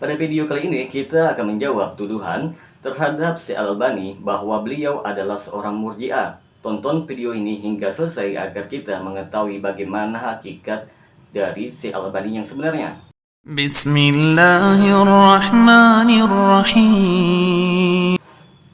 Pada video kali ini kita akan menjawab tuduhan terhadap Syekh Al-Albani bahwa beliau adalah seorang murji'ah. Tonton video ini hingga selesai agar kita mengetahui bagaimana hakikat dari Syekh Al-Albani yang sebenarnya. Bismillahirrahmanirrahim.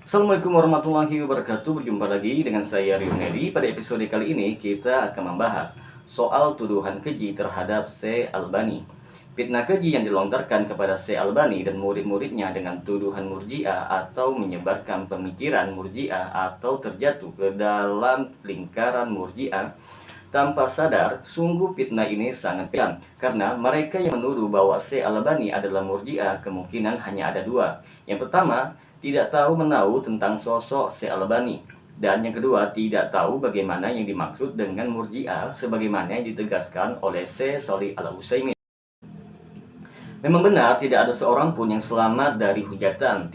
Assalamualaikum warahmatullahi wabarakatuh. Berjumpa lagi dengan saya Rio Nedi. Pada episode kali ini kita akan membahas soal tuduhan keji terhadap Syekh Al-Albani. Fitnah keji yang dilontarkan kepada Syekh Al-Albani dan murid-muridnya dengan tuduhan murji'ah atau menyebarkan pemikiran murji'ah atau terjatuh ke dalam lingkaran murji'ah tanpa sadar. Sungguh fitnah ini sangat kejam, karena mereka yang menuduh bahwa Syekh Al-Albani adalah murji'ah kemungkinan hanya ada dua. Yang pertama, tidak tahu menahu tentang sosok Syekh Al-Albani. Dan yang kedua, tidak tahu bagaimana yang dimaksud dengan murji'ah sebagaimana yang ditegaskan oleh Syekh Shalih Al-Utsaimin. Memang benar tidak ada seorang pun yang selamat dari hujatan,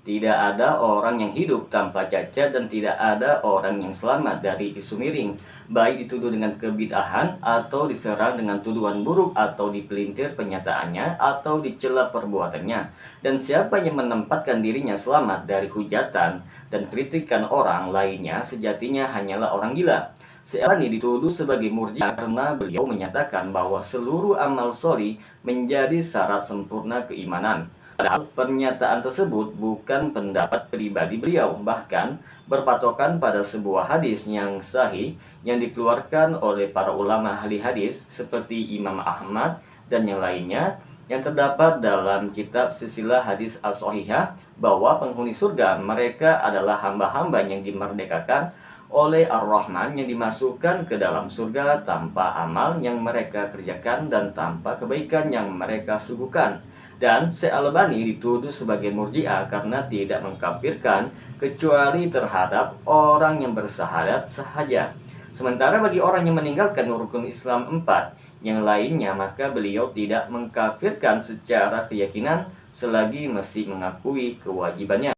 tidak ada orang yang hidup tanpa cacat, dan tidak ada orang yang selamat dari isu miring, baik dituduh dengan kebid'ahan atau diserang dengan tuduhan buruk atau dipelintir pernyataannya atau dicela perbuatannya. Dan siapa yang menempatkan dirinya selamat dari hujatan dan kritikan orang lainnya sejatinya hanyalah orang gila. Syekh Al-Albani dituduh sebagai murji'ah karena beliau menyatakan bahwa seluruh amal sholih menjadi syarat sempurna keimanan. Padahal pernyataan tersebut bukan pendapat pribadi beliau, bahkan berpatokan pada sebuah hadis yang sahih yang dikeluarkan oleh para ulama ahli hadis seperti Imam Ahmad dan yang lainnya, yang terdapat dalam kitab Silsilah Hadis As-Shahihah, bahwa penghuni surga mereka adalah hamba-hamba yang dimerdekakan oleh Ar-Rahman, yang dimasukkan ke dalam surga tanpa amal yang mereka kerjakan dan tanpa kebaikan yang mereka suguhkan. Dan Syekh Al-Albani dituduh sebagai murji'ah karena tidak mengkafirkan kecuali terhadap orang yang bersyahadat sahaja. Sementara bagi orang yang meninggalkan rukun Islam 4 yang lainnya, maka beliau tidak mengkafirkan secara keyakinan selagi masih mengakui kewajibannya.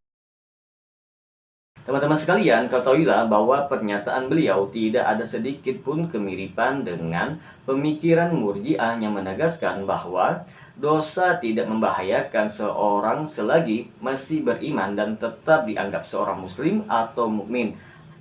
Teman-teman sekalian, ketahuilah bahwa pernyataan beliau tidak ada sedikit pun kemiripan dengan pemikiran murji'ah yang menegaskan bahwa dosa tidak membahayakan seorang selagi masih beriman dan tetap dianggap seorang muslim atau mukmin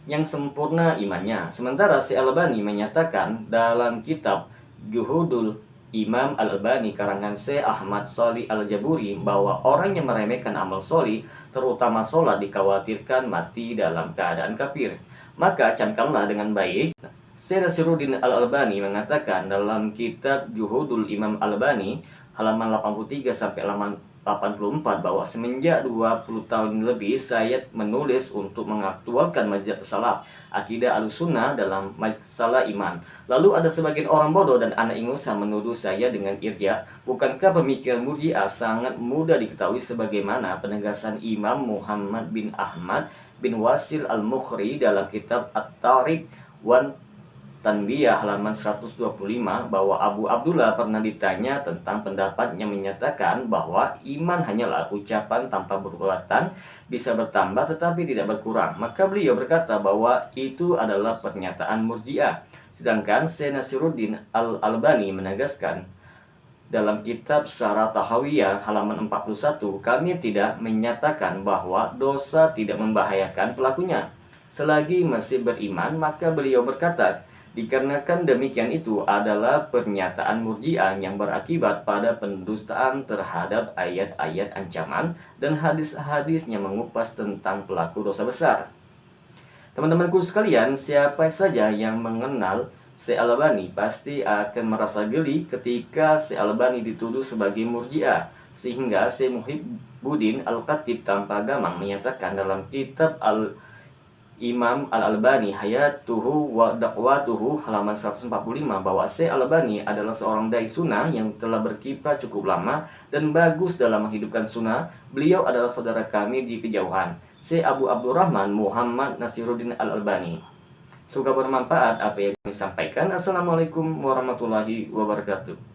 yang sempurna imannya. Sementara Syekh Al-Albani menyatakan dalam kitab Juhudul Imam Al-Albani karangan Syekh Ahmad Shalih Al-Jaburi bahwa orang yang meremehkan amal sholih, terutama sholat, dikhawatirkan mati dalam keadaan kafir. Maka camkanlah dengan baik. Syekh Nasiruddin Al-Albani mengatakan dalam kitab Juhudul Imam Al-Albani halaman 83 sampai halaman 84 bahwa semenjak 20 tahun lebih saya menulis untuk mengaktualkan mazhab salaf, akidah Ahlussunnah dalam masalah iman. Lalu ada sebagian orang bodoh dan anak ingusan menuduh saya dengan irja. Bukankah pemikiran murji'ah sangat mudah diketahui sebagaimana penegasan Imam Muhammad bin Ahmad bin Wasil Al-Mukhri dalam kitab At-Tariq wan Tanbiyah halaman 125 bahwa Abu Abdullah pernah ditanya tentang pendapatnya menyatakan bahwa iman hanyalah ucapan tanpa perbuatan, bisa bertambah tetapi tidak berkurang. Maka beliau berkata bahwa itu adalah pernyataan murji'ah. Sedangkan Syekh Nasiruddin Al-Albani menegaskan dalam kitab Syarah Tahawiyah halaman 41, kami tidak menyatakan bahwa dosa tidak membahayakan pelakunya selagi masih beriman. Maka beliau berkata, dikarenakan demikian itu adalah pernyataan murji'ah yang berakibat pada pendustaan terhadap ayat-ayat ancaman dan hadis-hadis yang mengupas tentang pelaku dosa besar. Teman-temanku sekalian, siapa saja yang mengenal Syekh Al-Albani pasti akan merasa geli ketika Syekh Al-Albani dituduh sebagai murji'ah. Sehingga Syekh Muhibbuddin Al-Khatib tanpa gamang menyatakan dalam kitab Imam Al-Albani Hayatuhu wa Dakwatuhu halaman 145 bahwa Syekh Al-Albani adalah seorang dai sunnah yang telah berkiprah cukup lama dan bagus dalam menghidupkan sunnah. Beliau adalah saudara kami di kejauhan, Syekh Abu Abdurrahman Muhammad Nasiruddin Al-Albani. Semoga bermanfaat apa yang kami sampaikan. Assalamualaikum warahmatullahi wabarakatuh.